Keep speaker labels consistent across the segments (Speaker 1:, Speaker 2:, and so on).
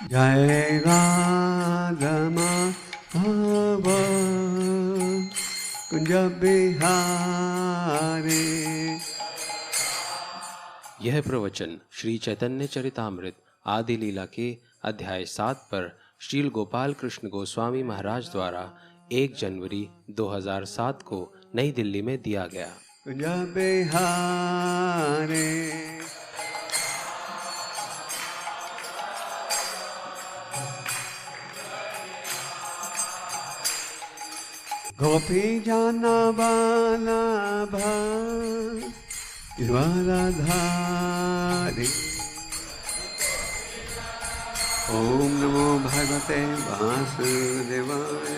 Speaker 1: जय राधा माधव कुंज बिहारी।
Speaker 2: यह प्रवचन श्री चैतन्य चरितामृत आदि लीला के अध्याय 7 पर श्रील गोपाल कृष्ण गोस्वामी महाराज द्वारा 1 जनवरी 2007 को नई दिल्ली में दिया गया।
Speaker 1: कुंज बिहारी गोपी जाना बाला धारी। ओम नमो भगवते वासुदेवाय।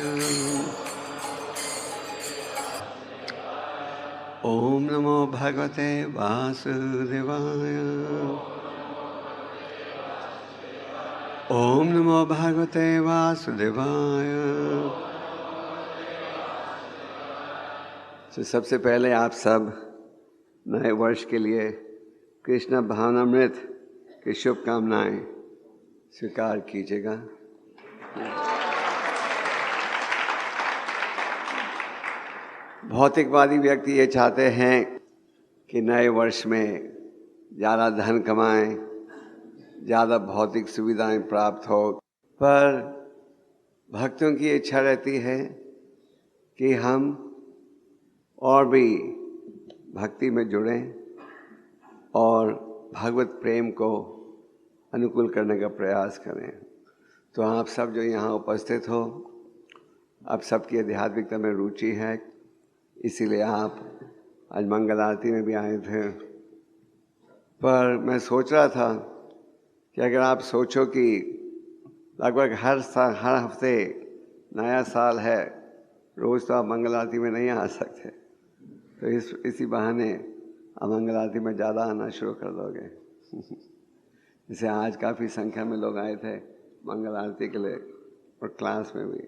Speaker 1: ओम नमो भगवते वासुदेवाय। ओम नमो भगवते वासुदेवाय। तो सबसे पहले आप सब नए वर्ष के लिए कृष्ण भावनामृत की शुभकामनाएं स्वीकार कीजिएगा। भौतिकवादी व्यक्ति ये चाहते हैं कि नए वर्ष में ज़्यादा धन कमाएं, ज़्यादा भौतिक सुविधाएं प्राप्त हो, पर भक्तों की इच्छा रहती है कि हम और भी भक्ति में जुड़ें और भगवत प्रेम को अनुकूल करने का प्रयास करें। तो आप सब जो यहाँ उपस्थित हो, आप सबकी आध्यात्मिकता में रुचि है, इसीलिए आप आज मंगल आरती में भी आए थे। पर मैं सोच रहा था कि अगर आप सोचो कि लगभग हर हफ्ते नया साल है, रोज़ तो आप मंगल आरती में नहीं आ सकते, तो इसी बहाने आप मंगल आरती में ज़्यादा आना शुरू कर दोगे। जैसे आज काफ़ी संख्या में लोग आए थे मंगल आरती के लिए और क्लास में भी।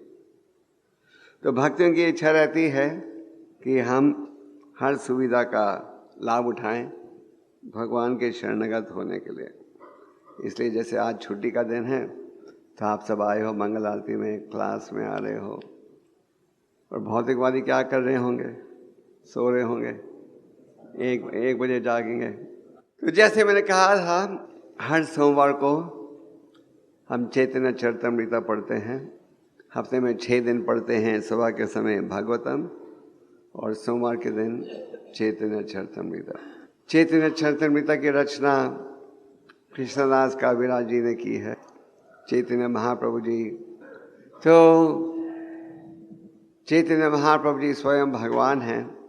Speaker 1: तो भक्तों की इच्छा रहती है कि हम हर सुविधा का लाभ उठाएं भगवान के शरणगत होने के लिए। इसलिए जैसे आज छुट्टी का दिन है तो आप सब आए हो मंगल आरती में, क्लास में आ रहे हो। और भौतिकवादी क्या कर रहे होंगे? सो रहे होंगे, एक बजे जागेंगे। तो जैसे मैंने कहा था, हर सोमवार को हम चैतन्य चरितामृत पढ़ते हैं। हफ्ते में 6 दिन पढ़ते हैं, सुबह के समय भागवतम और सोमवार के दिन चैतन्य चरितामृत। चैतन्य चरितामृत की रचना कृष्णदास काविराज जी ने की है, चैतन्य महाप्रभु जी। तो चैतन्य महाप्रभु जी स्वयं भगवान हैं,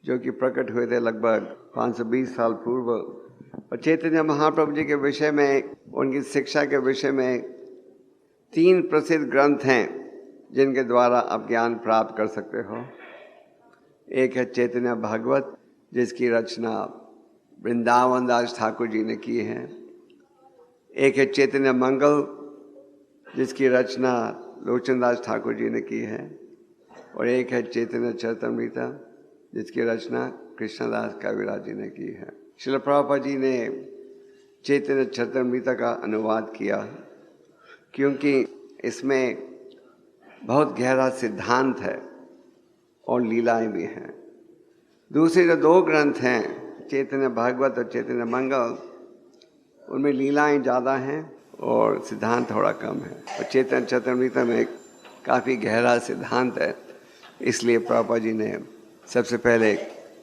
Speaker 1: जो कि प्रकट हुए थे लगभग 520 साल पूर्व। और चैतन्य महाप्रभु जी के विषय में, उनकी शिक्षा के विषय में 3 प्रसिद्ध ग्रंथ हैं जिनके द्वारा आप ज्ञान प्राप्त कर सकते हो। एक है चैतन्य भागवत, जिसकी रचना वृंदावन दास ठाकुर जी ने की है। एक है चैतन्य मंगल, जिसकी रचना लोचन दास ठाकुर जी ने की है। और एक है चैतन्य चरितामृत, जिसकी रचना कृष्णदास काविराज जी ने की है। श्रील प्रभुपाद जी ने चैतन्य चरितामृत का अनुवाद किया क्योंकि इसमें बहुत गहरा सिद्धांत है और लीलाएं भी हैं। दूसरे जो 2 ग्रंथ हैं, चैतन्य भागवत और चैतन्य मंगल, उनमें लीलाएं ज़्यादा हैं और सिद्धांत थोड़ा कम है। और चैतन्य चरितामृत में काफ़ी गहरा सिद्धांत है, इसलिए प्रभुपाद जी ने सबसे पहले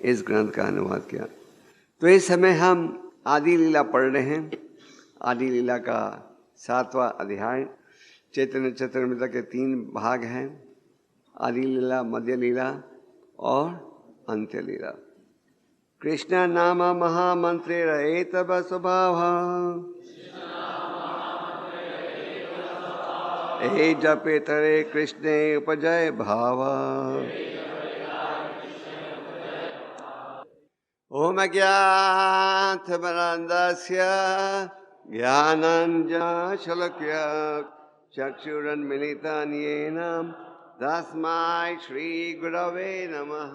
Speaker 1: इस ग्रंथ का अनुवाद किया। तो इस समय हम आदि लीला पढ़ रहे हैं। आदि लीला का 7वां अध्याय। चैतन्य चरितामृत के 3 भाग हैं, आदि लीला, मध्य लीला और अंत्य लीला। कृष्ण नाम महामंत्रेर एतव स्वभाव, ए जपे तरे कृष्णे उपजय भाव। ओम अज्ञातमनन्दस्य ज्ञानाञ्जनशलाकया चक्षुरुन्मीलितं येन तस्मै श्रीगुरवे नमः।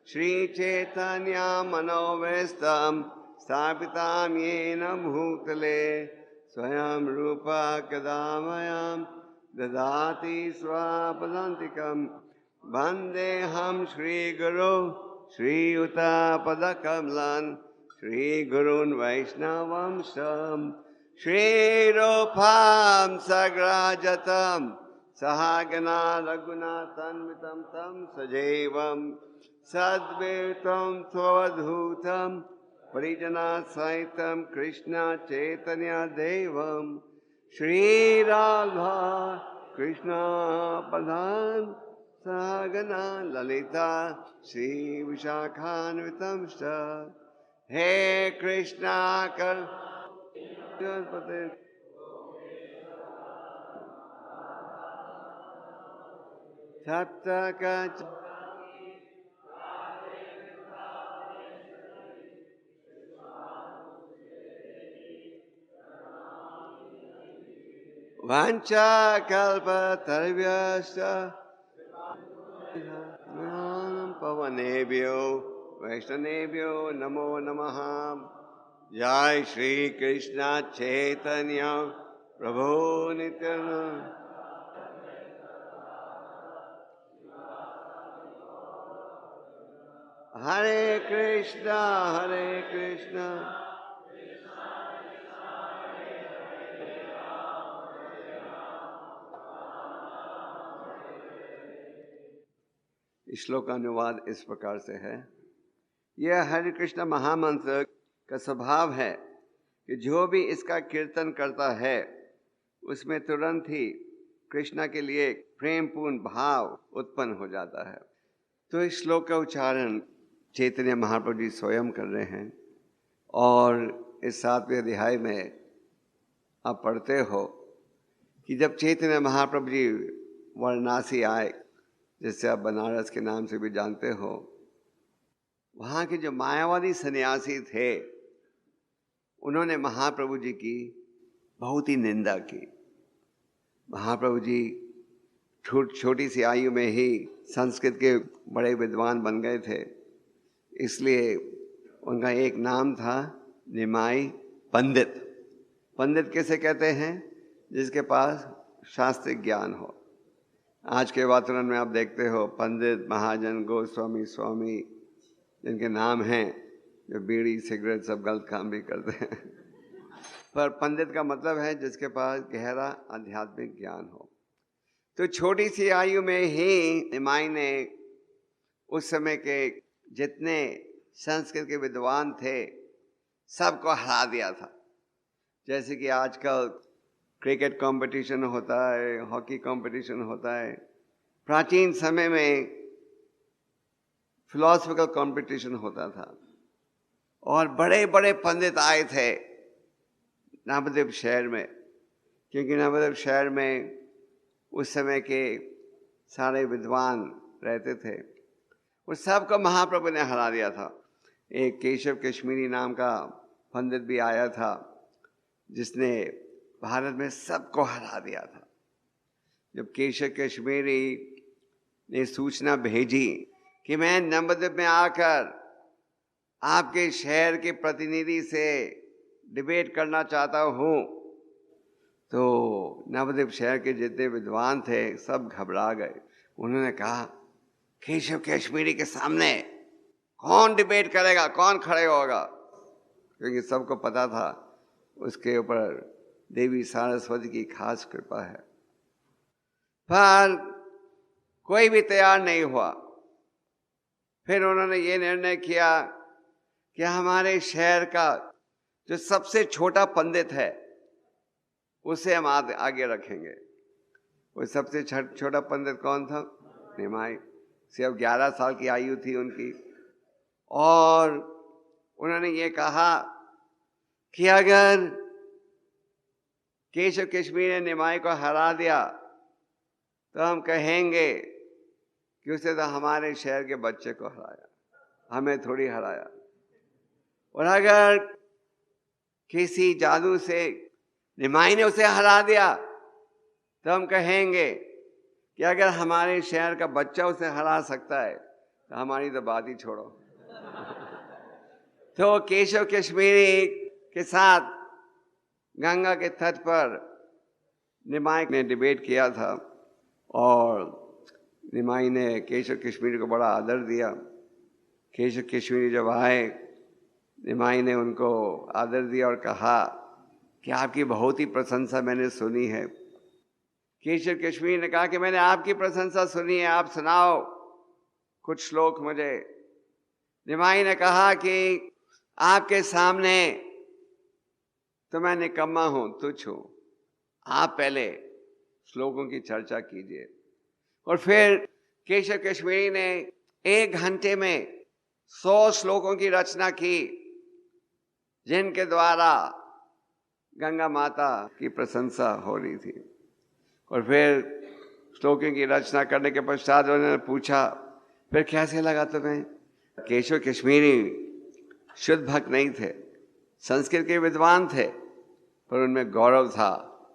Speaker 1: श्रीचैतन्यमनोभीष्टं स्थापितं येन भूतले स्वयं रूपा कदा मह्यं ददाति स्वापदान्तिकं वन्देऽहं श्रीगुरो श्रीयुतापदकमलं श्रीगुरून् वैष्णवंश श्रीरूपां सग्राजतं सहगना रघुनाथान्वितं तं सजीवं सद्वैतं स्वधूतं परिजनासहितं कृष्ण चैतन्य देवं श्रीराधा कृष्ण प्रधान सहगना ललिता श्री विशाखान्वितं च हे कृष्णा कर सप्तक वाञ्छाकल्पतरुभ्यश्च पवनेभ्यो वैष्णवेभ्यो नमो नमः। जय श्री कृष्ण चैतन्य प्रभु नित्यानंद। हरे कृष्णा श्लोक का अनुवाद इस प्रकार से है। यह हरे कृष्ण महामंत्र का स्वभाव है कि जो भी इसका कीर्तन करता है उसमें तुरंत ही कृष्णा के लिए प्रेमपूर्ण भाव उत्पन्न हो जाता है। तो इस श्लोक का उच्चारण चैतन्य महाप्रभु जी स्वयं कर रहे हैं और इस 7वें अध्याय में आप पढ़ते हो कि जब चैतन्य महाप्रभु जी वाराणसी आए, जिससे आप बनारस के नाम से भी जानते हो, वहाँ के जो मायावादी सन्यासी थे उन्होंने महाप्रभु जी की बहुत ही निंदा की। महाप्रभु जी छोटी सी आयु में ही संस्कृत के बड़े विद्वान बन गए थे, इसलिए उनका एक नाम था निमाई पंडित। पंडित किसे कहते हैं? जिसके पास शास्त्रिक ज्ञान हो। आज के वातावरण में आप देखते हो पंडित, महाजन, गोस्वामी, स्वामी जिनके नाम हैं, जो बीड़ी सिगरेट सब गलत काम भी करते हैं पर पंडित का मतलब है जिसके पास गहरा आध्यात्मिक ज्ञान हो। तो छोटी सी आयु में ही निमाई ने उस समय के जितने संस्कृत के विद्वान थे सबको हरा दिया था। जैसे कि आजकल क्रिकेट कंपटीशन होता है, हॉकी कंपटीशन होता है, प्राचीन समय में फिलोसफिकल कंपटीशन होता था और बड़े बड़े पंडित आए थे नवद्वीप शहर में, क्योंकि नवद्वीप शहर में उस समय के सारे विद्वान रहते थे। उस सबको महाप्रभु ने हरा दिया था। एक केशव कश्मीरी नाम का पंडित भी आया था जिसने भारत में सबको हरा दिया था। जब केशव कश्मीरी ने सूचना भेजी कि मैं नवद्वीप में आकर आपके शहर के प्रतिनिधि से डिबेट करना चाहता हूँ, तो नवद्वीप शहर के जितने विद्वान थे सब घबरा गए। उन्होंने कहा केशव कश्मीरी के सामने कौन डिबेट करेगा, कौन खड़े होगा, क्योंकि सबको पता था उसके ऊपर देवी सरस्वती की खास कृपा है। पर कोई भी तैयार नहीं हुआ। फिर उन्होंने ये निर्णय किया कि हमारे शहर का जो सबसे छोटा पंडित है उसे हम आगे रखेंगे। वो सबसे छोटा पंडित कौन था? निमाई। सिर्फ 11 साल की आयु थी उनकी। और उन्होंने ये कहा कि अगर केशव कश्मीरी ने निमाई को हरा दिया तो हम कहेंगे कि उसने तो हमारे शहर के बच्चे को हराया, हमें थोड़ी हराया। और अगर किसी जादू से निमाई ने उसे हरा दिया तो हम कहेंगे कि अगर हमारे शहर का बच्चा उसे हरा सकता है तो हमारी तो बात ही छोड़ो। तो केशव कश्मीरी के साथ गंगा के तट पर निमाई ने डिबेट किया था और निमाई ने केशव कश्मीरी को बड़ा आदर दिया। केशव कश्मीरी जब आए, निमाई ने उनको आदर दिया और कहा कि आपकी बहुत ही प्रशंसा मैंने सुनी है। केशव कश्मीरी ने कहा कि मैंने आपकी प्रशंसा सुनी है, आप सुनाओ कुछ श्लोक मुझे। निमाई ने कहा कि आपके सामने तो मैं निकम्मा हूं, तुच्छ हूं, आप पहले श्लोकों की चर्चा कीजिए। और फिर केशव कश्मीरी ने 1 घंटे में 100 श्लोकों की रचना की, जिनके द्वारा गंगा माता की प्रशंसा हो रही थी। और फिर श्लोकों की रचना करने के पश्चात उन्होंने पूछा, फिर कैसे लगा तुम्हें? केशव कश्मीरी शुद्ध भक्त नहीं थे, संस्कृत के विद्वान थे, पर उनमें गौरव था।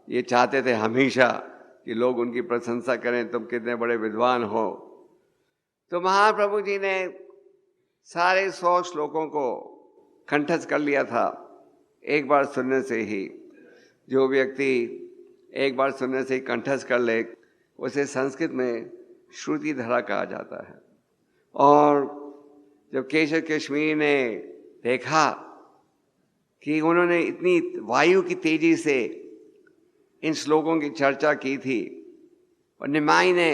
Speaker 1: ये चाहते थे हमेशा कि लोग उनकी प्रशंसा करें, तुम कितने बड़े विद्वान हो। तो महाप्रभु जी ने सारे 100 श्लोकों को कंठस्थ कर लिया था एक बार सुनने से ही। जो व्यक्ति एक बार सुनने से ही कंठस्थ कर ले, उसे संस्कृत में श्रुतिधरा कहा जाता है। और जब केशव कश्मीरी ने देखा कि उन्होंने इतनी वायु की तेजी से इन श्लोकों की चर्चा की थी और निमाई ने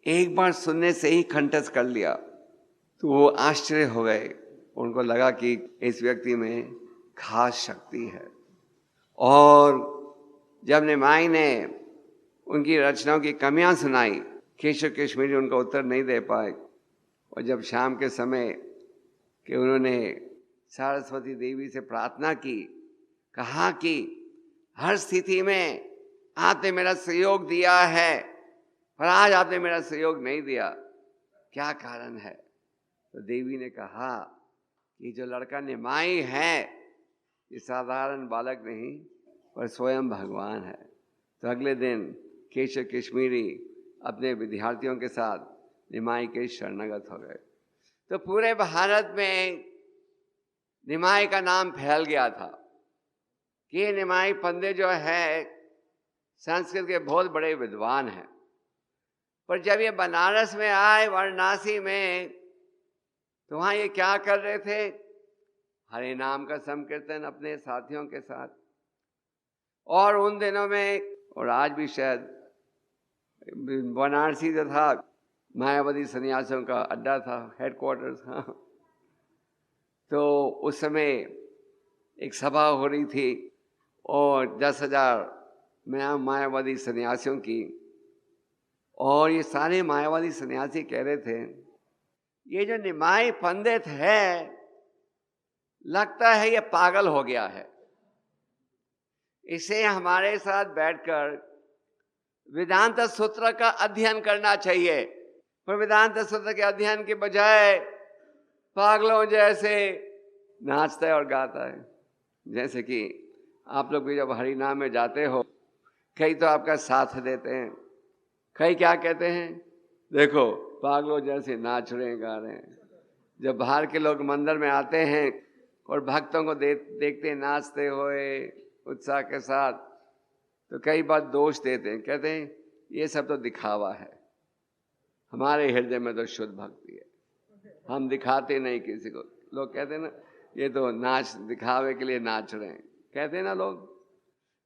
Speaker 1: एक बार सुनने से ही कंठस्थ कर लिया, तो वो आश्चर्य हो गए। उनको लगा कि इस व्यक्ति में खास शक्ति है। और जब निमाई ने उनकी रचनाओं की कमियां सुनाई, केशव कश्मीरी उनका उत्तर नहीं दे पाए। और जब शाम के समय कि उन्होंने सरस्वती देवी से प्रार्थना की, कहा कि हर स्थिति में आपने मेरा सहयोग दिया है, पर आज आपने मेरा सहयोग नहीं दिया, क्या कारण है? तो देवी ने कहा कि जो लड़का निमाई है, ये साधारण बालक नहीं, पर स्वयं भगवान है। तो अगले दिन केशव कश्मीरी अपने विद्यार्थियों के साथ निमाई के शरणागत हो गए। तो पूरे भारत में निमाई का नाम फैल गया था कि ये निमाई पंडित जो है संस्कृत के बहुत बड़े विद्वान हैं। पर जब ये बनारस में आए, वाराणसी में, तो वहाँ ये क्या कर रहे थे? हरे नाम का संकीर्तन अपने साथियों के साथ। और उन दिनों में, और आज भी शायद, बनारसी जो था मायावादी सन्यासियों का अड्डा था, हेडक्वार्टर था। तो उस समय एक सभा हो रही थी और 10,000 मायावादी सन्यासियों की। और ये सारे मायावादी सन्यासी कह रहे थे, ये जो निमाई पंडित है, लगता है ये पागल हो गया है, इसे हमारे साथ बैठकर वेदांत सूत्र का अध्ययन करना चाहिए। पर वेदांत सूत्र के अध्ययन के बजाय पागलों जैसे नाचता है और गाता है। जैसे कि आप लोग भी जब हरि नाम में जाते हो, कई तो आपका साथ देते हैं, कई क्या कहते हैं, देखो पागलों जैसे नाच रहे हैं, गा रहे हैं। जब बाहर के लोग मंदिर में आते हैं और भक्तों को देखते हैं नाचते हुए उत्साह के साथ, तो कई बार दोष देते हैं, कहते हैं ये सब तो दिखावा है, हमारे हृदय में तो शुद्ध भक्ति है, हम दिखाते नहीं किसी को। लोग कहते हैं ना, ये तो नाच दिखावे के लिए नाच रहे हैं, कहते हैं ना लोग।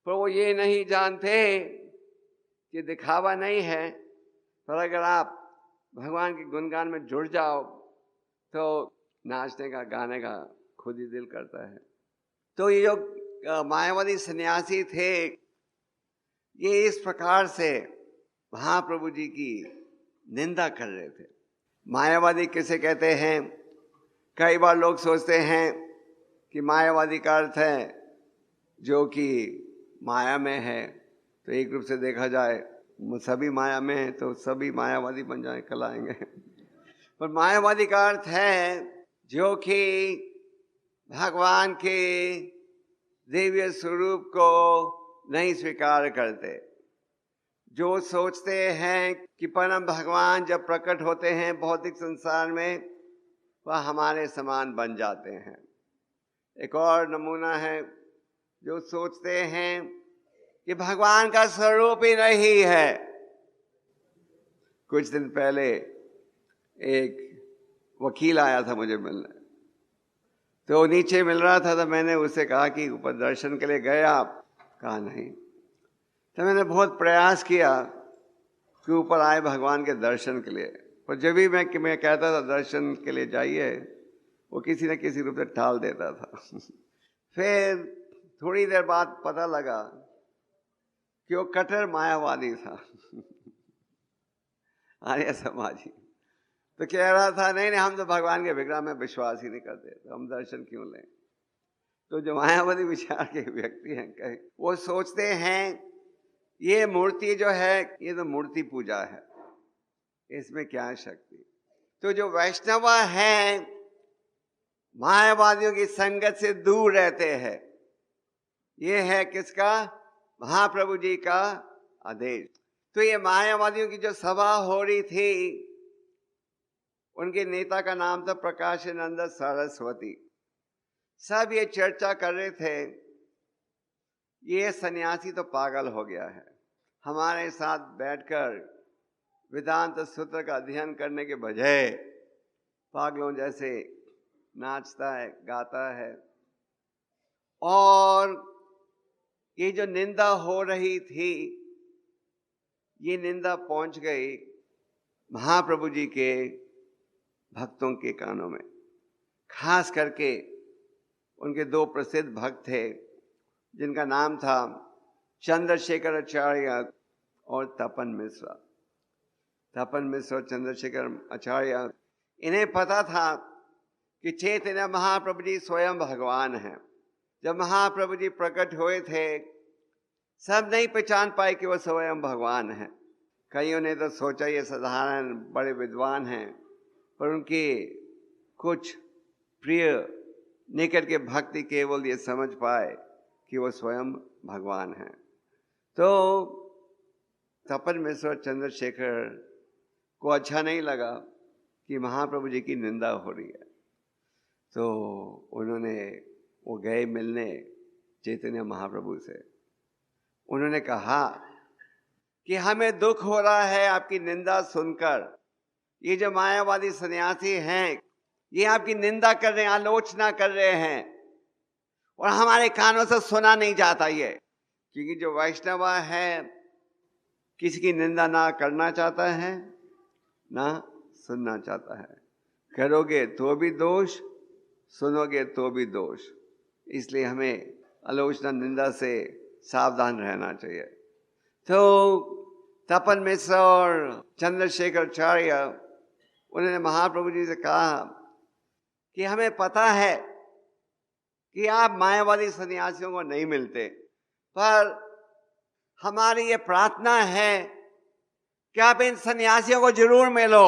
Speaker 1: पर वो ये नहीं जानते कि दिखावा नहीं है, पर अगर आप भगवान के गुणगान में जुड़ जाओ तो नाचने का, गाने का खुद ही दिल करता है। तो ये जो मायावादी सन्यासी थे, ये इस प्रकार से महाप्रभु जी की निंदा कर रहे थे। मायावादी किसे कहते हैं? कई बार लोग सोचते हैं कि मायावादी का अर्थ है जो कि माया में है। तो एक रूप से देखा जाए सभी माया में है तो सभी मायावादी बन जाए, कहलाएंगे। पर मायावादी का अर्थ है जो कि भगवान के दिव्य स्वरूप को नहीं स्वीकार करते, जो सोचते हैं कि परम भगवान जब प्रकट होते हैं भौतिक संसार में, वह हमारे समान बन जाते हैं। एक और नमूना है जो सोचते हैं कि भगवान का स्वरूप ही नहीं है। कुछ दिन पहले एक वकील आया था मुझे मिलने, तो नीचे मिल रहा था, तो मैंने उससे कहा कि ऊपर दर्शन के लिए गए आप? कहा नहीं। तो मैंने बहुत प्रयास किया कि ऊपर आए भगवान के दर्शन के लिए, पर जब भी मैं कहता था दर्शन के लिए जाइए, वो किसी न किसी रूप से टाल देता था। फिर थोड़ी देर बाद पता लगा कि वो कट्टर मायावादी था, आर्य समाजी। तो कह रहा था नहीं हम तो भगवान के विग्रह में विश्वास ही नहीं करते, तो हम दर्शन क्यों लें। तो जो मायावादी विचार के व्यक्ति हैं, वो सोचते हैं ये मूर्ति जो है ये तो मूर्ति पूजा है, इसमें क्या है शक्ति। तो जो वैष्णव हैं मायावादियों की संगत से दूर रहते हैं। ये है किसका? महाप्रभु जी का आदेश। तो ये मायावादियों की जो सभा हो रही थी, उनके नेता का नाम था प्रकाशानंद सरस्वती। सब ये चर्चा कर रहे थे ये सन्यासी तो पागल हो गया है, हमारे साथ बैठकर वेदांत सूत्र का अध्ययन करने के बजाय पागलों जैसे नाचता है, गाता है। और ये जो निंदा हो रही थी, ये निंदा पहुंच गई महाप्रभु जी के भक्तों के कानों में। खास करके उनके दो प्रसिद्ध भक्त थे जिनका नाम था चंद्रशेखर आचार्य और तपन मिश्रा। तपन मिश्र और चंद्रशेखर आचार्य, इन्हें पता था कि चैतन्य महाप्रभु जी स्वयं भगवान हैं। जब महाप्रभु जी प्रकट हुए थे, सब नहीं पहचान पाए कि वो स्वयं भगवान हैं। कईयों ने तो सोचा ये साधारण बड़े विद्वान हैं, पर उनके कुछ प्रिय निकट के भक्ति केवल ये समझ पाए कि वो स्वयं भगवान हैं। तो तपन मिश्र और चंद्रशेखर को अच्छा नहीं लगा कि महाप्रभु जी की निंदा हो रही है, तो वो गए मिलने चैतन्य महाप्रभु से। उन्होंने कहा कि हमें दुख हो रहा है आपकी निंदा सुनकर। ये जो मायावादी सन्यासी हैं, ये आपकी निंदा कर रहे हैं, आलोचना कर रहे हैं, और हमारे कानों से सुना नहीं जाता ये। क्योंकि जो वैष्णव है किसी की निंदा ना करना चाहता है ना सुनना चाहता है। करोगे तो भी दोष, सुनोगे तो भी दोष। इसलिए हमें आलोचना निंदा से सावधान रहना चाहिए। तो तपन मिश्र और चंद्रशेखर आचार्य, उन्होंने महाप्रभु जी से कहा कि हमें पता है कि आप मायावादी सन्यासियों को नहीं मिलते, पर हमारी ये प्रार्थना है कि आप इन सन्यासियों को जरूर मिलो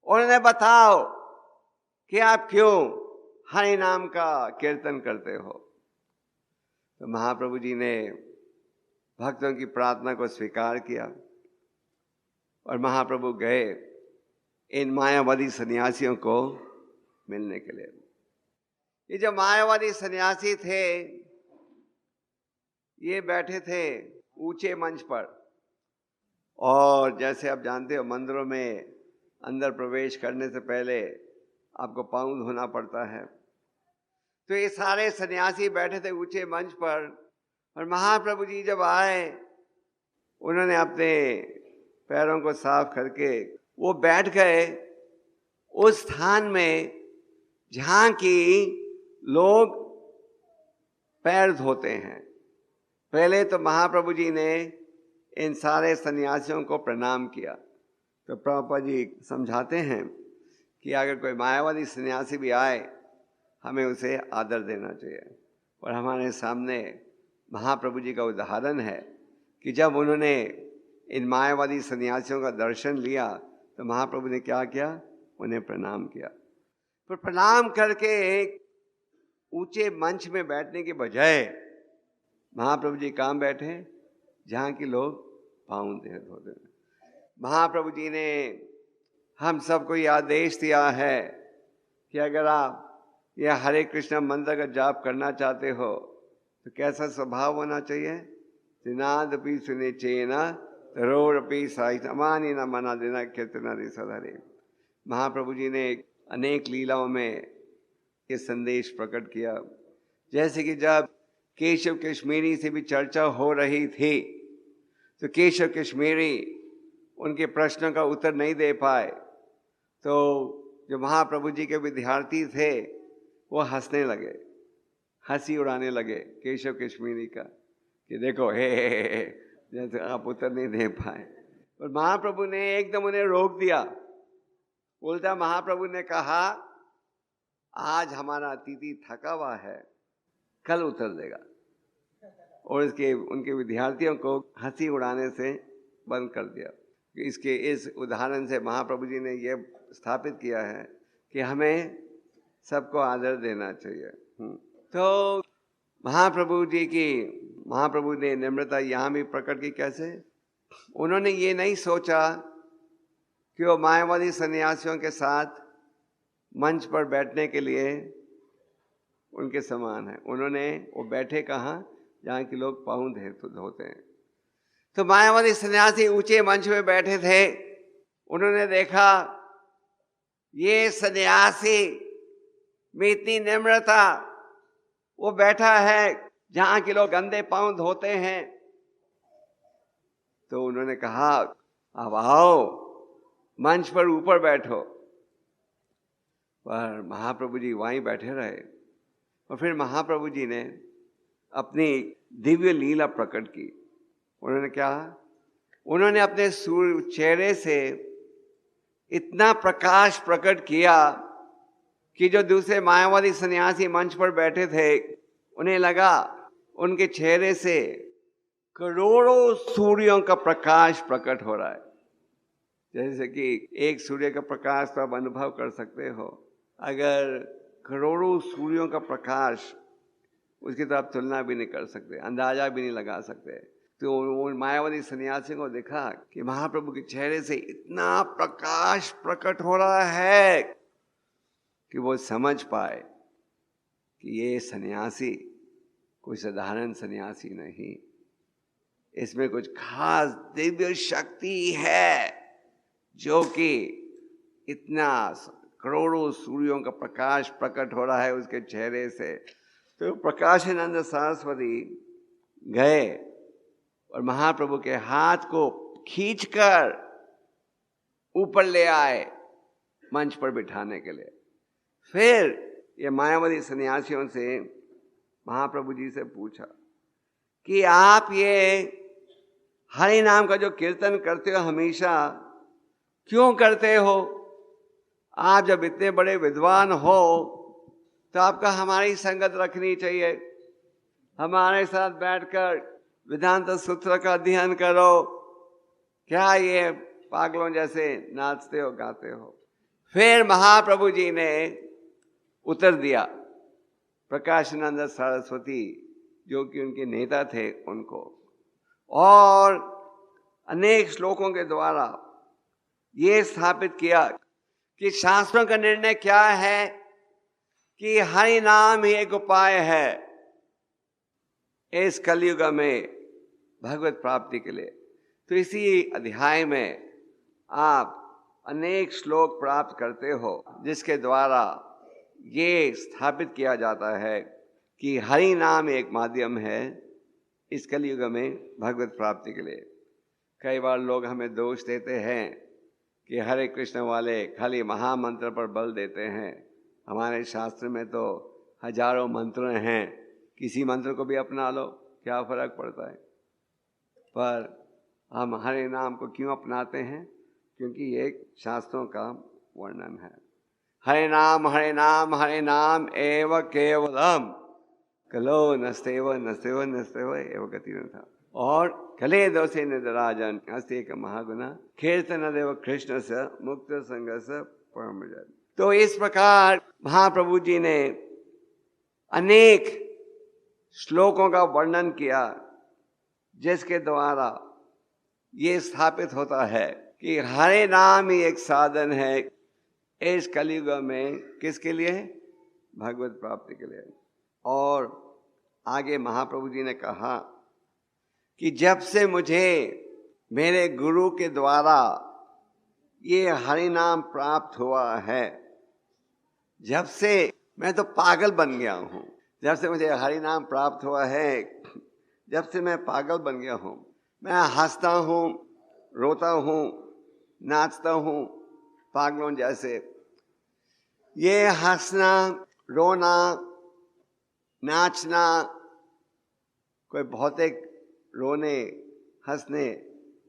Speaker 1: और उन्हें बताओ कि आप क्यों हरि नाम का कीर्तन करते हो। तो महाप्रभु जी ने भक्तों की प्रार्थना को स्वीकार किया और महाप्रभु गए इन मायावादी सन्यासियों को मिलने के लिए। ये जो मायावादी सन्यासी थे, ये बैठे थे ऊंचे मंच पर, और जैसे आप जानते हो मंदिरों में अंदर प्रवेश करने से पहले आपको पाँव धोना पड़ता है। तो ये सारे सन्यासी बैठे थे ऊंचे मंच पर, और महाप्रभु जी जब आए, उन्होंने अपने पैरों को साफ करके वो बैठ गए उस स्थान में जहाँ की लोग पैर धोते हैं। पहले तो महाप्रभु जी ने इन सारे सन्यासियों को प्रणाम किया। तो प्रभुपाद जी समझाते हैं कि अगर कोई मायावादी सन्यासी भी आए, हमें उसे आदर देना चाहिए। और हमारे सामने महाप्रभु जी का उदाहरण है कि जब उन्होंने इन मायावादी सन्यासियों का दर्शन लिया, तो महाप्रभु ने क्या किया? उन्हें प्रणाम किया। पर प्रणाम करके एक ऊंचे मंच में बैठने के बजाय महाप्रभु जी कहाँ बैठे? जहाँ के लोग पाँव धोते हैं। महाप्रभु जी ने हम सबको ये आदेश दिया है कि अगर आप यह हरे कृष्ण मंत्र का जाप करना चाहते हो, तो कैसा स्वभाव होना चाहिए? त्रिनादपि सुनिचेन तरोरपि साहित्यमानी न मना देना कीर्तनादि सधरे। महाप्रभु जी ने अनेक लीलाओं में ये संदेश प्रकट किया। जैसे कि जब केशव कश्मीरी से भी चर्चा हो रही थी तो केशव कश्मीरी उनके प्रश्नों का उत्तर नहीं दे पाए, तो जो महाप्रभु जी के विद्यार्थी थे वो हंसने लगे, हंसी उड़ाने लगे केशव कश्मीरी का कि देखो हे जैसे आप उत्तर नहीं दे पाए। और महाप्रभु ने एकदम उन्हें रोक दिया। उल्टा महाप्रभु ने कहा आज हमारा अतिथि थका हुआ है, कल उत्तर देगा। और उनके विद्यार्थियों को हंसी उड़ाने से बंद कर दिया। इस उदाहरण से महाप्रभु जी ने यह स्थापित किया है कि हमें सबको आदर देना चाहिए। तो महाप्रभु ने नम्रता यहाँ भी प्रकट की। कैसे? उन्होंने ये नहीं सोचा कि वो मायावादी सन्यासियों के साथ मंच पर बैठने के लिए उनके समान है। वो बैठे कहाँ? जहाँ के लोग पाँव धोते हैं। तो मायावादी सन्यासी ऊंचे मंच में बैठे थे। उन्होंने देखा ये सन्यासी में इतनी नम्रता, वो बैठा है जहाँ के लोग गंदे पाँव धोते हैं। तो उन्होंने कहा अब आओ मंच पर ऊपर बैठो। पर महाप्रभु जी वहीं बैठे रहे। और फिर महाप्रभु जी ने अपनी दिव्य लीला प्रकट की। उन्होंने क्या? उन्होंने अपने चेहरे से इतना प्रकाश प्रकट किया कि जो दूसरे मायावादी सन्यासी मंच पर बैठे थे उन्हें लगा उनके चेहरे से करोड़ों सूर्यों का प्रकाश प्रकट हो रहा है। जैसे कि एक सूर्य का प्रकाश तो आप अनुभव कर सकते हो, अगर करोड़ों सूर्यों का प्रकाश, उसकी तो आप तुलना भी नहीं कर सकते, अंदाजा भी नहीं लगा सकते। तो उन मायावादी सन्यासी को देखा कि महाप्रभु के चेहरे से इतना प्रकाश प्रकट हो रहा है कि वो समझ पाए कि ये सन्यासी कोई साधारण सन्यासी नहीं, इसमें कुछ खास दिव्य शक्ति है जो कि इतना करोड़ों सूर्यों का प्रकाश प्रकट हो रहा है उसके चेहरे से। तो प्रकाशानंद सरस्वती गए और महाप्रभु के हाथ को खींचकर ऊपर ले आए मंच पर बिठाने के लिए। फिर ये मायावादी सन्यासियों से महाप्रभु जी से पूछा कि आप ये हरि नाम का जो कीर्तन करते हो हमेशा क्यों करते हो? आप जब इतने बड़े विद्वान हो तो आपका हमारी संगत रखनी चाहिए, हमारे साथ बैठकर वेदांत सूत्र का अध्ययन करो। क्या ये पागलों जैसे नाचते हो गाते हो? फिर महाप्रभु जी ने उत्तर दिया प्रकाशानंद सरस्वती जो कि उनके नेता थे उनको, और अनेक श्लोकों के द्वारा ये स्थापित किया कि शास्त्रों का निर्णय क्या है कि हरि नाम ही एक उपाय है इस कलयुग में भगवत प्राप्ति के लिए। तो इसी अध्याय में आप अनेक श्लोक प्राप्त करते हो जिसके द्वारा ये स्थापित किया जाता है कि हरि नाम एक माध्यम है इस कलयुग में भगवत प्राप्ति के लिए। कई बार लोग हमें दोष देते हैं कि हरे कृष्ण वाले खाली महामंत्र पर बल देते हैं। हमारे शास्त्र में तो हजारों मंत्र हैं, किसी मंत्र को भी अपना लो, क्या फर्क पड़ता है। पर हम हरे नाम को क्यों अपनाते हैं? क्योंकि ये शास्त्रों का वर्णन है। हरे नाम हरे नाम एव केवलम कलो नस्तेव नस्तेव नस्तेव एव गति न था। और कले दोषे निदराजन अस्ति एक महागुना कीर्तन देव कृष्ण से मुक्त संग से परम जन। तो इस प्रकार महाप्रभु जी ने अनेक श्लोकों का वर्णन किया जिसके द्वारा ये स्थापित होता है कि हरे नाम ही एक साधन है इस कलयुग में। किसके लिए? भगवत प्राप्ति के लिए। और आगे महाप्रभु जी ने कहा कि जब से मुझे मेरे गुरु के द्वारा ये हरि नाम प्राप्त हुआ है, जब से मैं तो पागल बन गया हूँ। जब से मुझे हरि नाम प्राप्त हुआ है, जब से मैं पागल बन गया हूँ। मैं हंसता हूँ, रोता हूँ, नाचता हूँ पागलों जैसे। ये हंसना, रोना, नाचना कोई भौतिक रोने, हंसने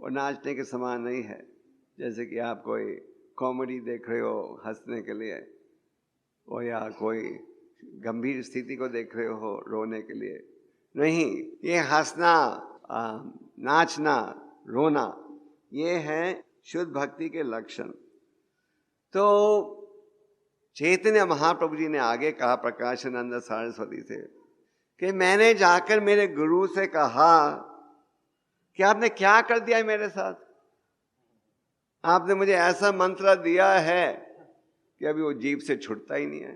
Speaker 1: और नाचने के समान नहीं है। जैसे कि आप कोई कॉमेडी देख रहे हो हंसने के लिए, और या कोई गंभीर स्थिति को देख रहे हो रोने के लिए। नहीं, ये हंसना, नाचना, रोना, ये है शुद्ध भक्ति के लक्षण। तो चैतन्य महाप्रभु जी ने आगे कहा प्रकाशानंद सरस्वती से कि मैंने जाकर मेरे गुरु से कहा कि आपने क्या कर दिया है मेरे साथ। आपने मुझे ऐसा मंत्र दिया है कि अभी वो जीभ से छूटता ही नहीं है।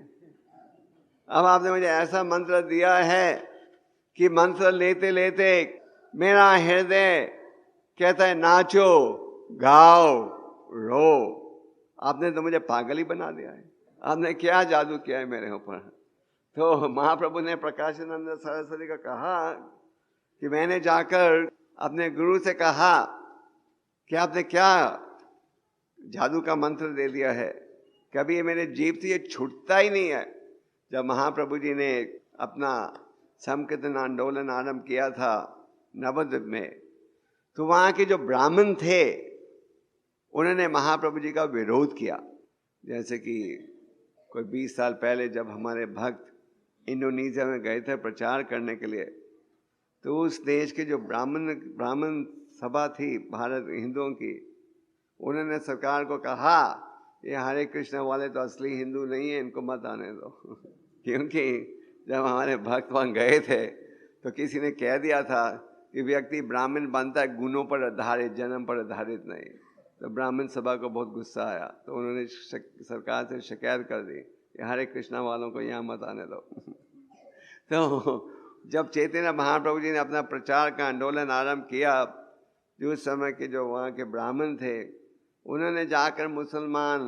Speaker 1: अब आपने मुझे ऐसा मंत्र दिया है कि मंत्र लेते लेते मेरा हृदय कहता है नाचो, गाओ, रो। आपने तो मुझे पागल ही बना दिया है। आपने क्या जादू किया है मेरे ऊपर। तो महाप्रभु ने प्रकाशानंद सरस्वती को कहा कि मैंने जाकर अपने गुरु से कहा कि आपने क्या जादू का मंत्र दे दिया है, कभी ये मेरे जीभ से ये छूटता ही नहीं है। जब महाप्रभु जी ने अपना संकीर्तन आंदोलन आरंभ किया था नवद्वीप में, तो वहाँ के जो ब्राह्मण थे उन्होंने महाप्रभु जी का विरोध किया। जैसे कि कोई 20 साल पहले जब हमारे भक्त इंडोनेशिया में गए थे प्रचार करने के लिए, तो उस देश के जो ब्राह्मण सभा थी भारत हिंदुओं की, उन्होंने सरकार को कहा ये हरे कृष्ण वाले तो असली हिंदू नहीं है, इनको मत आने दो। क्योंकि जब हमारे भक्त वहाँ गए थे तो किसी ने कह दिया था कि व्यक्ति ब्राह्मण बनता है गुणों पर आधारित, जन्म पर आधारित नहीं। तो ब्राह्मण सभा को बहुत गुस्सा आया, तो उन्होंने सरकार से शिकायत कर दी कि हरे कृष्णा वालों को यहाँ मत आने दो। तो जब चैतन्य महाप्रभु जी ने अपना प्रचार का आंदोलन आरंभ किया, जो उस समय के जो वहाँ के ब्राह्मण थे उन्होंने जाकर मुसलमान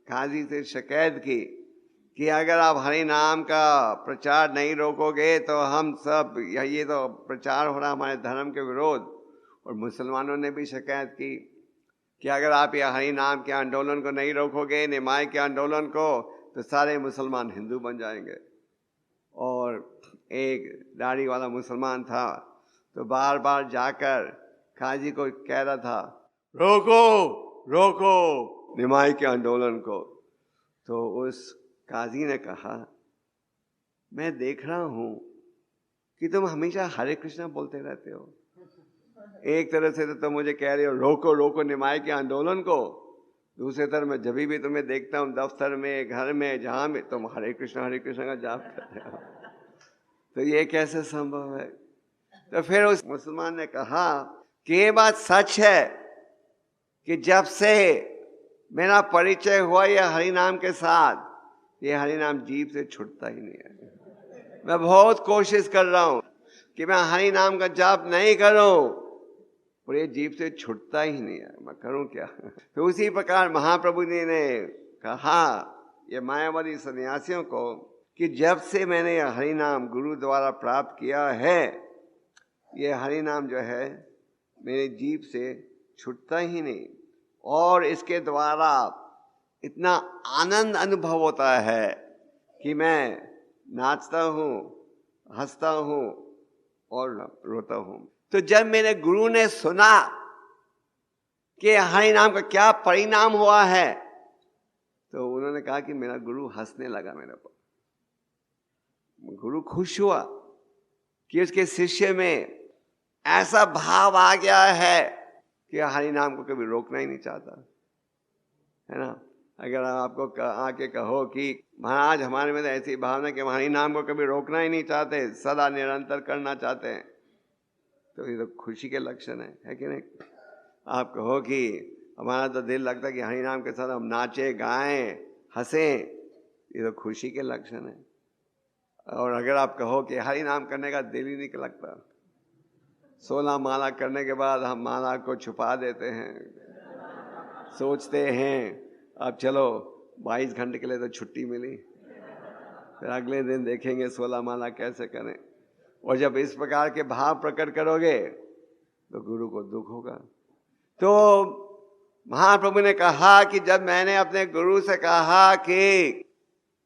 Speaker 1: काजी से शिकायत की कि अगर आप हरि नाम का प्रचार नहीं रोकोगे तो हम सब, ये तो प्रचार हो रहा हमारे धर्म के विरोध। और मुसलमानों ने भी शिकायत की कि अगर आप ये हरि नाम के आंदोलन को नहीं रोकोगे, निमाय के आंदोलन को, तो सारे मुसलमान हिंदू बन जाएंगे। और एक दाढ़ी वाला मुसलमान था, तो बार बार जाकर काजी को कह रहा था रोको रोको निमाई के आंदोलन को। तो उस काजी ने कहा मैं देख रहा हूं कि तुम हमेशा हरे कृष्णा बोलते रहते हो। एक तरह से तो तुम मुझे कह रहे हो रोको रोको निमाई के आंदोलन को, दूसरे तरफ मैं जब भी तुम्हें देखता हूँ दफ्तर में, घर में, जहाँ में, तुम हरे कृष्णा का जाप कर रहे हो। तो ये कैसे संभव है? तो फिर उस मुसलमान ने कहा कि ये बात सच है कि जब से मेरा परिचय हुआ ये हरि नाम के साथ, ये हरि नाम जीभ से छूटता ही नहीं है। मैं बहुत कोशिश कर रहा हूँ कि मैं हरि नाम का जाप नहीं करूं, और ये जीभ से छूटता ही नहीं है, मैं करूं क्या? तो उसी प्रकार महाप्रभु जी ने कहा ये मायावादी सन्यासियों को कि जब से मैंने ये हरि नाम गुरु द्वारा प्राप्त किया है, ये हरि नाम जो है मेरे जीभ से छूटता ही नहीं, और इसके द्वारा इतना आनंद अनुभव होता है कि मैं नाचता हूँ, हंसता हूँ और रोता हूँ। तो जब मेरे गुरु ने सुना कि हरि नाम का क्या परिणाम हुआ है, तो उन्होंने कहा कि मेरा गुरु हंसने लगा मेरे पर। गुरु खुश हुआ कि उसके शिष्य में ऐसा भाव आ गया है कि हरि नाम को कभी रोकना ही नहीं चाहता है ना। अगर आपको आके कहो कि महाराज हमारे में तो ऐसी भावना कि हरि नाम को कभी रोकना ही नहीं चाहते, सदा निरंतर करना चाहते हैं, तो ये तो खुशी के लक्षण है कि नहीं? आप कहो कि हमारा तो दिल लगता है कि हरि नाम के साथ हम नाचे, गाएं, हंसें, ये तो खुशी के लक्षण है। और अगर आप कहो कि हरि नाम करने का दिल ही नहीं लगता, 16 माला करने के बाद हम माला को छुपा देते हैं, सोचते हैं अब चलो 22 घंटे के लिए तो छुट्टी मिली, फिर अगले दिन देखेंगे 16 माला कैसे करें। और जब इस प्रकार के भाव प्रकट करोगे तो गुरु को दुख होगा। तो महाप्रभु ने कहा कि जब मैंने अपने गुरु से कहा कि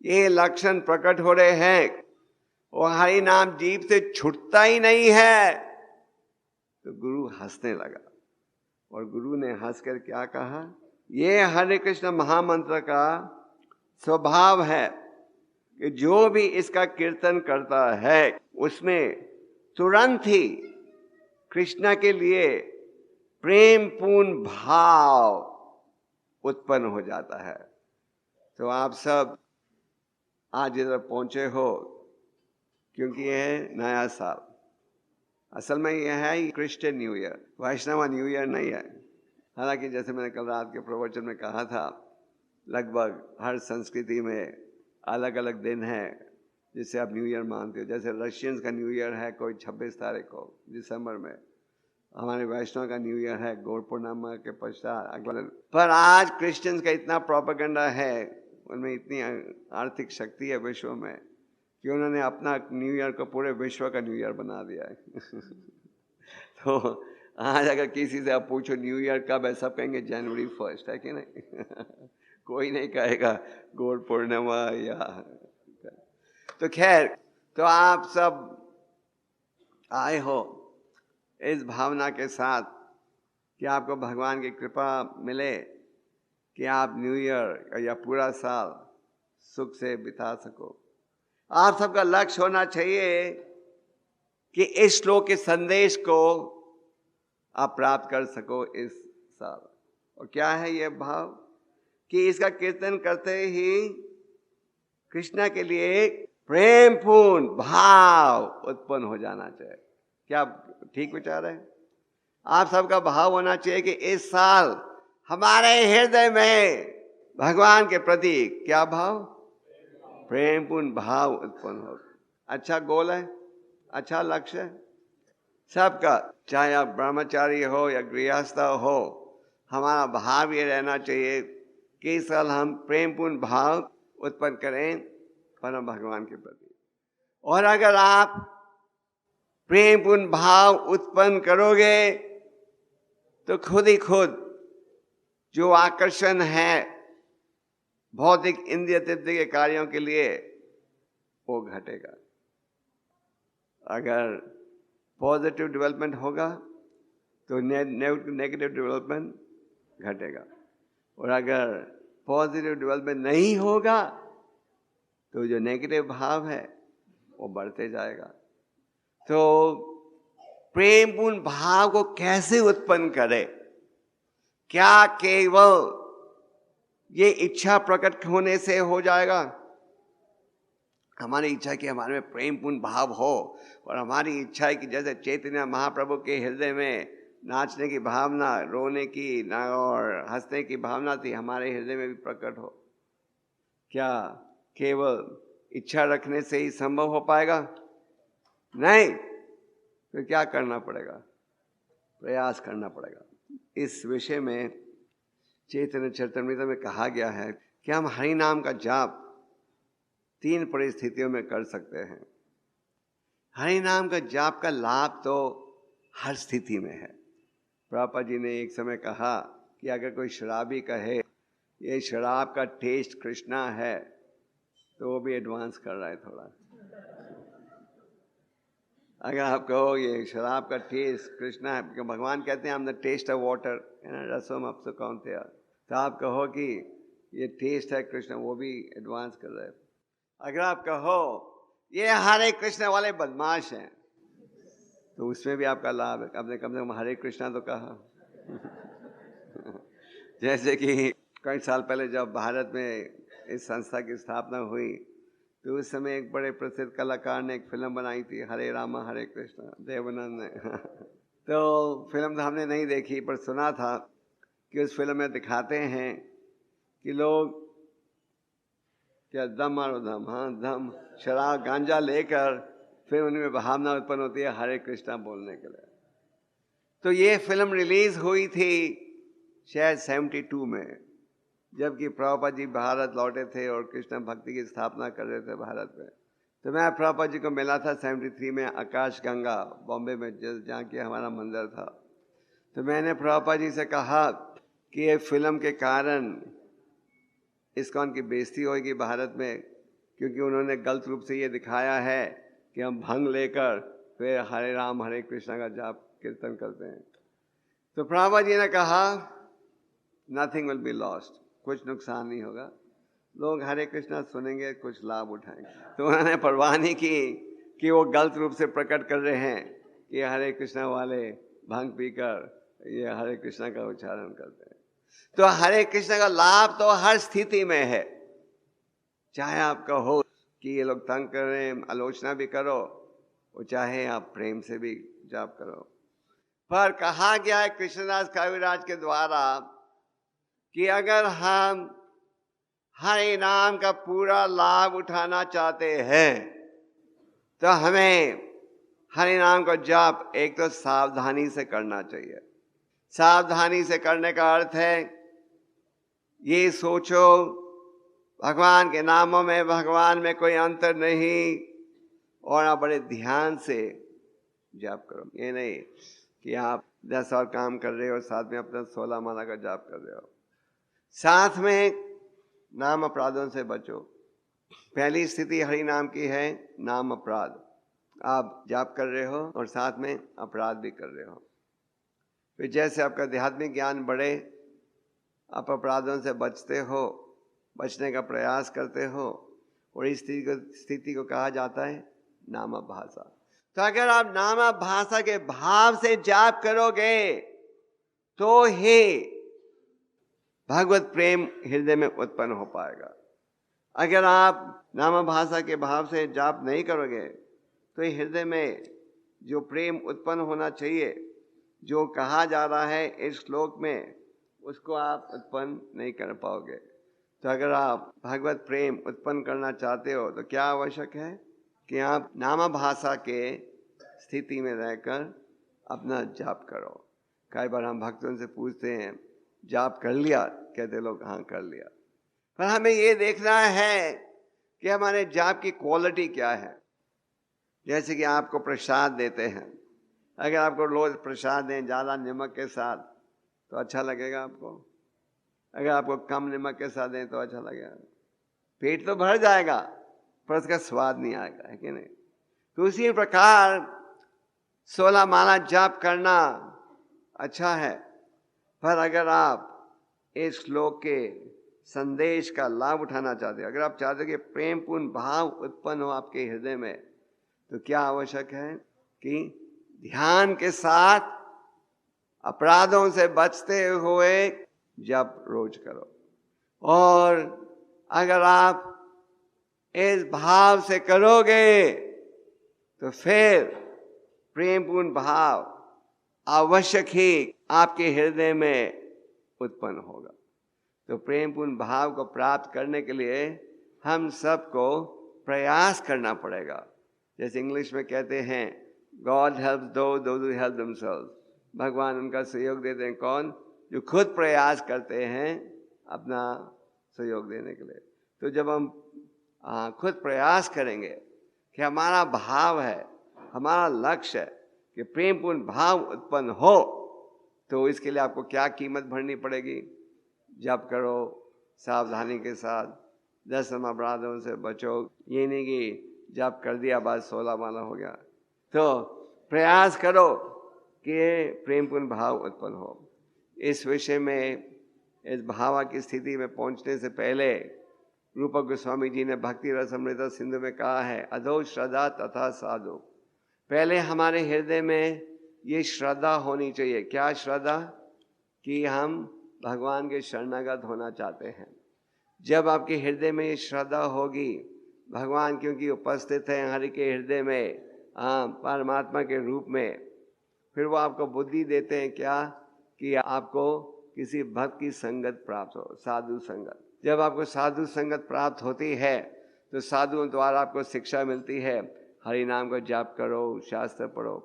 Speaker 1: ये लक्षण प्रकट हो रहे हैं और हरि नाम जीभ से छूटता ही नहीं है, तो गुरु हंसने लगा। और गुरु ने हंसकर क्या कहा, ये हरे कृष्ण महामंत्र का स्वभाव है कि जो भी इसका कीर्तन करता है उसमें तुरंत ही कृष्ण के लिए प्रेम पूर्ण भाव उत्पन्न हो जाता है। तो आप सब आज इधर पहुंचे हो क्योंकि यह है नया साल। असल में यह है क्रिश्चियन न्यू ईयर, वैष्णव न्यू ईयर नहीं है। हालांकि जैसे मैंने कल रात के प्रवचन में कहा था, लगभग हर संस्कृति में अलग अलग दिन है जिससे आप न्यू ईयर मानते हो। जैसे रशियंस का न्यू ईयर है कोई 26 तारीख को दिसंबर में, हमारे वैष्णव का न्यू ईयर है गौर पूर्णिमा के पश्चात अगला दिन। पर आज क्रिश्चियंस का इतना प्रोपेगेंडा है, उनमें इतनी आर्थिक शक्ति है विश्व में कि उन्होंने अपना न्यू ईयर को पूरे विश्व का न्यू ईयर बना दिया है। तो आज अगर किसी से आप पूछो न्यू ईयर कब है, सब कहेंगे जनवरी 1 है कि नहीं। कोई नहीं कहेगा गौर पूर्णिमा या। तो खैर, तो आप सब आए हो इस भावना के साथ कि आपको भगवान की कृपा मिले कि आप न्यू ईयर या पूरा साल सुख से बिता सको। आप सबका लक्ष्य होना चाहिए कि इस श्लोक के संदेश को आप प्राप्त कर सको इस साल। और क्या है यह भाव कि इसका कीर्तन करते ही कृष्णा के लिए प्रेम पूर्ण भाव उत्पन्न हो जाना चाहिए। क्या ठीक विचार है? आप सबका भाव होना चाहिए कि इस साल हमारे हृदय में भगवान के प्रति क्या भाव, प्रेम पूर्ण भाव उत्पन्न हो। अच्छा गोल है, अच्छा लक्ष्य है सबका, चाहे आप ब्रह्मचारी हो या गृहस्थ हो। हमारा भाव ये रहना चाहिए कि इस साल हम प्रेम पूर्ण भाव उत्पन्न करें परम भगवान के प्रति। और अगर आप प्रेम पूर्ण भाव उत्पन्न करोगे तो खुद ही खुद जो आकर्षण है भौतिक इंद्रिय तृप्ति के कार्यों के लिए वो घटेगा। अगर पॉजिटिव डेवलपमेंट होगा तो नेगेटिव डेवलपमेंट घटेगा, और अगर पॉजिटिव डेवलपमेंट नहीं होगा तो जो नेगेटिव भाव है वो बढ़ते जाएगा। तो प्रेम पूर्ण भाव को कैसे उत्पन्न करें? क्या केवल ये इच्छा प्रकट होने से हो जाएगा? हमारी इच्छा कि हमारे में प्रेम पूर्ण भाव हो, और हमारी इच्छा है कि जैसे चैतन्य महाप्रभु के हृदय में नाचने की भावना, रोने की और हंसने की भावना थी, हमारे हृदय में भी प्रकट हो। क्या केवल इच्छा रखने से ही संभव हो पाएगा? नहीं, तो क्या करना पड़ेगा? प्रयास करना पड़ेगा। इस विषय में चैतन्य चरितामृत में कहा गया है कि हम हरि नाम का जाप 3 परिस्थितियों में कर सकते हैं। हरि नाम का जाप का लाभ तो हर स्थिति में है। प्रभुपाद जी ने एक समय कहा कि अगर कोई शराबी कहे ये शराब का टेस्ट कृष्णा है, तो वो भी एडवांस कर रहा है थोड़ा। अगर आप कहो ये शराब का टेस्ट कृष्णा है, क्योंकि भगवान कहते हैं हम द टेस्ट ऑफ वाटर रसम अब तो कौन थे, तो आप कहो कि ये टेस्ट है कृष्ण, वो भी एडवांस कर रहे हैं। अगर आप कहो ये हरे कृष्ण वाले बदमाश हैं, तो उसमें भी आपका लाभ है। आपने कम से कम हरे कृष्णा तो कहा। जैसे कि कई साल पहले जब भारत में इस संस्था की स्थापना हुई, तो उस समय एक बड़े प्रसिद्ध कलाकार ने एक फिल्म बनाई थी, हरे रामा हरे कृष्णा, देवानंद ने। तो फिल्म तो हमने नहीं देखी, पर सुना था कि उस फिल्म में दिखाते हैं कि लोग क्या दम मारो दम, हाँ दम, शराब गांजा लेकर फिर उनमें भावना उत्पन्न होती है हरे कृष्णा बोलने के लिए। तो ये फिल्म रिलीज हुई थी शायद 72 में, जबकि प्रभुपाद जी भारत लौटे थे और कृष्ण भक्ति की स्थापना कर रहे थे भारत में। तो मैं प्रभुपाद जी को मिला था 73 में आकाश गंगा बॉम्बे में, जहाँ की हमारा मंदिर था। तो मैंने प्रभुपाद जी से कहा कि ये फिल्म के कारण इस्कॉन की बेइज्जती होगी भारत में, क्योंकि उन्होंने गलत रूप से ये दिखाया है कि हम भंग लेकर फिर हरे राम हरे कृष्णा का जाप कीर्तन करते हैं। तो प्रभुपाद जी ने कहा नथिंग विल बी लॉस्ट, कुछ नुकसान नहीं होगा, लोग हरे कृष्णा सुनेंगे, कुछ लाभ उठाएंगे। तो उन्होंने परवाह नहीं की कि वो गलत रूप से प्रकट कर रहे हैं कि हरे कृष्णा वाले भांग पीकर ये हरे कृष्णा का उच्चारण करते हैं। तो हरे कृष्णा का लाभ तो हर स्थिति में है, चाहे आप कहो कि ये लोग तंग कर रहे हैं, आलोचना भी करो, और चाहे आप प्रेम से भी जाप करो। पर कहा गया है कृष्णदास कविराज के द्वारा कि अगर हम हरे नाम का पूरा लाभ उठाना चाहते हैं तो हमें हरे नाम का जाप एक तो सावधानी से करना चाहिए। सावधानी से करने का अर्थ है ये सोचो भगवान के नामों में भगवान में कोई अंतर नहीं, और आप बड़े ध्यान से जाप करो। ये नहीं कि आप 10 और काम कर रहे हो, साथ में अपना 16 माला का जाप कर रहे हो। साथ में नाम अपराधों से बचो। पहली स्थिति हरि नाम की है नाम अपराध, आप जाप कर रहे हो और साथ में अपराध भी कर रहे हो। फिर जैसे आपका आध्यात्मिक ज्ञान बढ़े, आप अपराधों से बचते हो, बचने का प्रयास करते हो, और इस स्थिति को कहा जाता है नामाभासा। तो अगर आप नामाभासा के भाव से जाप करोगे तो ही भगवत प्रेम हृदय में उत्पन्न हो पाएगा। अगर आप नामाभासा के भाव से जाप नहीं करोगे तो हृदय में जो प्रेम उत्पन्न होना चाहिए, जो कहा जा रहा है इस श्लोक में, उसको आप उत्पन्न नहीं कर पाओगे। तो अगर आप भगवत प्रेम उत्पन्न करना चाहते हो तो क्या आवश्यक है कि आप नामाभासा के स्थिति में रहकर अपना जाप करो। कई बार हम भक्तों से पूछते हैं जाप कर लिया, कहते लोग हाँ कर लिया, पर हमें ये देखना है कि हमारे जाप की क्वालिटी क्या है। जैसे कि आपको प्रसाद देते हैं, अगर आपको रोज प्रसाद दें ज़्यादा नमक के साथ तो अच्छा लगेगा आपको, अगर आपको कम नमक के साथ दें तो अच्छा लगेगा। पेट तो भर जाएगा पर उसका स्वाद नहीं आएगा, है कि नहीं। तो उसी प्रकार 16 माला जाप करना अच्छा है, पर अगर आप इस श्लोक के संदेश का लाभ उठाना चाहते हो, अगर आप चाहते हो कि प्रेमपूर्ण भाव उत्पन्न हो आपके हृदय में, तो क्या आवश्यक है कि ध्यान के साथ अपराधों से बचते हुए जप रोज करो। और अगर आप इस भाव से करोगे तो फिर प्रेमपूर्ण भाव आवश्यक ही आपके हृदय में उत्पन्न होगा। तो प्रेमपूर्ण भाव को प्राप्त करने के लिए हम सबको प्रयास करना पड़ेगा। जैसे इंग्लिश में कहते हैं God helps those who help themselves, भगवान उनका सहयोग देते हैं कौन, जो खुद प्रयास करते हैं अपना सहयोग देने के लिए। तो जब हम खुद प्रयास करेंगे कि हमारा भाव है, हमारा लक्ष्य है कि प्रेमपूर्ण भाव उत्पन्न हो, तो इसके लिए आपको क्या कीमत भरनी पड़ेगी। जप करो सावधानी के साथ, 10 अपराधों से बचो। ये नहीं कि जप कर दिया बस 16 माला हो गया। तो प्रयास करो कि प्रेमपूर्ण भाव उत्पन्न हो। इस विषय में, इस भावा की स्थिति में पहुंचने से पहले रूपक गोस्वामी जी ने भक्ति रसामृत सिंधु में कहा है अधो श्रद्धा तथा साधु। पहले हमारे हृदय में ये श्रद्धा होनी चाहिए। क्या श्रद्धा? कि हम भगवान के शरणागत होना चाहते हैं। जब आपके हृदय में ये श्रद्धा होगी, भगवान क्योंकि उपस्थित है हरि के हृदय में परमात्मा के रूप में, फिर वो आपको बुद्धि देते हैं क्या कि आपको किसी भक्त की संगत प्राप्त हो, साधु संगत। जब आपको साधु संगत प्राप्त होती है तो साधुओं द्वारा आपको शिक्षा मिलती है, हरि नाम का जाप करो, शास्त्र पढ़ो।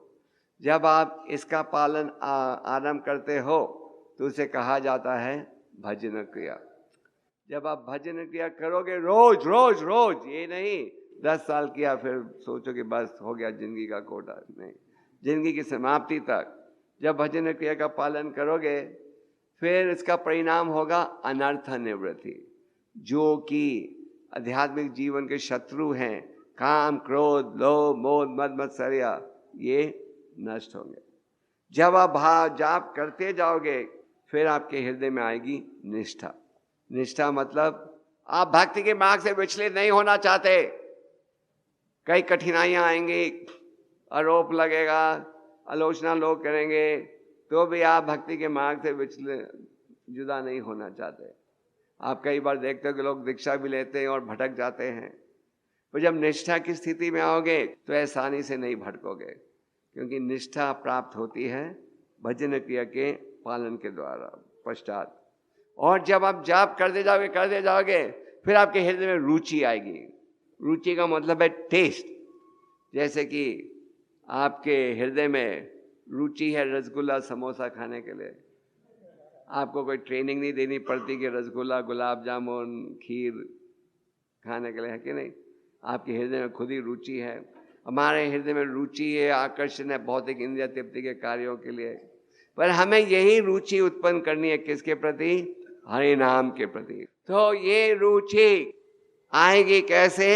Speaker 1: जब आप इसका पालन आरंभ करते हो तो उसे कहा जाता है भजन क्रिया। जब आप भजन क्रिया करोगे रोज रोज रोज, ये नहीं 10 साल किया फिर सोचो कि बस हो गया जिंदगी का कोटा, नहीं, जिंदगी की समाप्ति तक जब भजन क्रिया का पालन करोगे फिर इसका परिणाम होगा अनर्थ निवृत्ति। जो कि आध्यात्मिक जीवन के शत्रु हैं, काम, क्रोध, लोभ, मोह, मद मत्सर्य, ये नष्ट होंगे। जब आप जाप करते जाओगे फिर आपके हृदय में आएगी निष्ठा। निष्ठा मतलब आप भक्ति के मार्ग से विचलित नहीं होना चाहते। कई कठिनाइयां आएंगी, आरोप लगेगा, आलोचना लोग करेंगे, तो भी आप भक्ति के मार्ग से विचलित जुदा नहीं होना चाहते। आप कई बार देखते हो कि लोग दीक्षा भी लेते हैं और भटक जाते हैं, पर जब निष्ठा की स्थिति में आओगे तो आसानी से नहीं भटकोगे, क्योंकि निष्ठा प्राप्त होती है भजन क्रिया के पालन के द्वारा पश्चात। और जब आप जाप करते जाओगे फिर आपके हृदय में रुचि आएगी। रुचि का मतलब है टेस्ट। जैसे कि आपके हृदय में रुचि है रसगुल्ला समोसा खाने के लिए, आपको कोई ट्रेनिंग नहीं देनी पड़ती कि रसगुल्ला, गुलाब जामुन, खीर खाने के लिए, है कि नहीं? आपके हृदय में खुद ही रुचि है। हमारे हृदय में रुचि है, आकर्षण है भौतिक इंद्रिय तृप्ति के कार्यों के लिए, पर हमें यही रुचि उत्पन्न करनी है किसके प्रति? हरि नाम के प्रति। तो ये रुचि आएगी कैसे?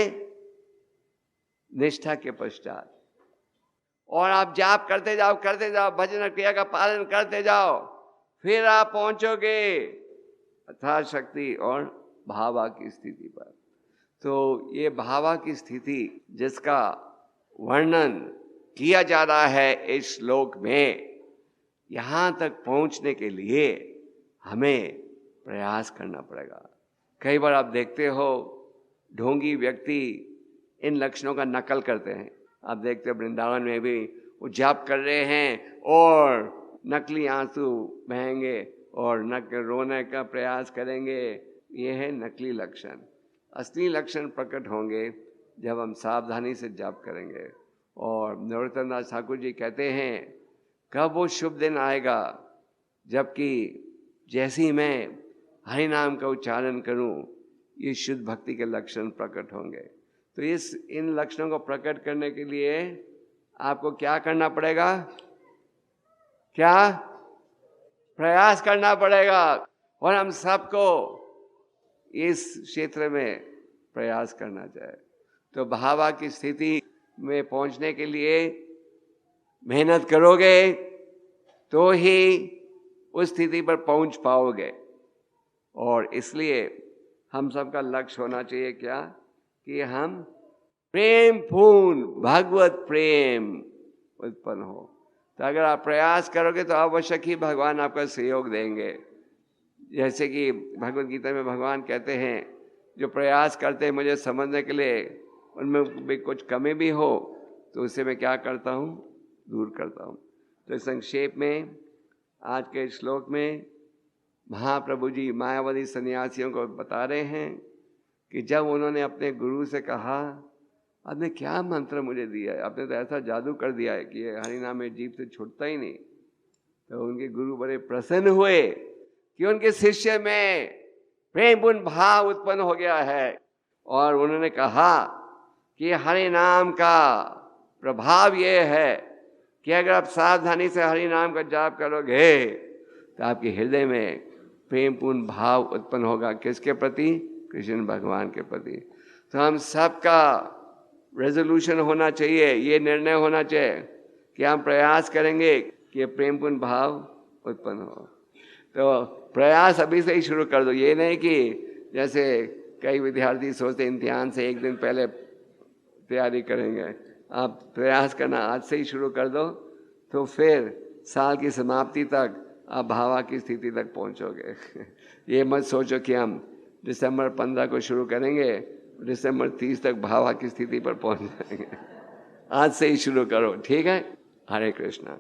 Speaker 1: निष्ठा के पश्चात। और आप जाप करते जाओ भजन क्रिया का पालन करते जाओ, फिर आप पहुंचोगे अथाह शक्ति और भावा की स्थिति पर। तो ये भावा की स्थिति जिसका वर्णन किया जा रहा है इस श्लोक में, यहाँ तक पहुंचने के लिए हमें प्रयास करना पड़ेगा। कई बार आप देखते हो ढोंगी व्यक्ति इन लक्षणों का नकल करते हैं। आप देखते हो वृंदावन में भी वो जाप कर रहे हैं और नकली आंसू बहेंगे और रोने का प्रयास करेंगे। ये है नकली लक्षण। असली लक्षण प्रकट होंगे जब हम सावधानी से जाप करेंगे। और नरोत्तम दास ठाकुर जी कहते हैं कब वो शुभ दिन आएगा जबकि जैसे ही मैं हरि नाम का उच्चारण करूं ये शुद्ध भक्ति के लक्षण प्रकट होंगे। तो इन लक्षणों को प्रकट करने के लिए आपको क्या करना पड़ेगा? क्या? प्रयास करना पड़ेगा। और हम सबको इस क्षेत्र में प्रयास करना चाहिए। तो भावा की स्थिति में पहुंचने के लिए मेहनत करोगे तो ही उस स्थिति पर पहुंच पाओगे। और इसलिए हम सबका लक्ष्य होना चाहिए क्या? कि हम प्रेम पूर्ण भगवत प्रेम उत्पन्न हो। तो अगर आप प्रयास करोगे तो आवश्यक ही भगवान आपका सहयोग देंगे। जैसे कि भगवत गीता में भगवान कहते हैं जो प्रयास करते हैं मुझे समझने के लिए, उनमें भी कुछ कमी भी हो तो उससे मैं क्या करता हूँ? दूर करता हूँ। तो संक्षेप में आज के श्लोक में महाप्रभु जी मायावादी सन्यासियों को बता रहे हैं कि जब उन्होंने अपने गुरु से कहा आपने क्या मंत्र मुझे दिया है, आपने तो ऐसा जादू कर दिया है कि हरि नाम में जीभ से छूटता ही नहीं। तो उनके गुरु बड़े प्रसन्न हुए कि उनके शिष्य में प्रेमपूर्ण भाव उत्पन्न हो गया है। और उन्होंने कहा कि हरि नाम का प्रभाव ये है कि अगर आप सावधानी से हरि नाम का जाप करोगे तो आपके हृदय में प्रेमपूर्ण भाव उत्पन्न होगा। किसके प्रति? कृष्ण भगवान के प्रति। तो हम सबका रेजोल्यूशन होना चाहिए, ये निर्णय होना चाहिए कि हम प्रयास करेंगे कि प्रेमपूर्ण भाव उत्पन्न हो। तो प्रयास अभी से ही शुरू कर दो। ये नहीं कि जैसे कई विद्यार्थी सोचते इम्तिहान से एक दिन पहले तैयारी करेंगे। आप प्रयास करना आज से ही शुरू कर दो, तो फिर साल की समाप्ति तक आप भावा की स्थिति तक पहुंचोगे। ये मत सोचो कि हम दिसंबर 15 को शुरू करेंगे, दिसंबर 30 तक भावा की स्थिति पर पहुंच जाएंगे। आज से ही शुरू करो, ठीक है? हरे कृष्णा।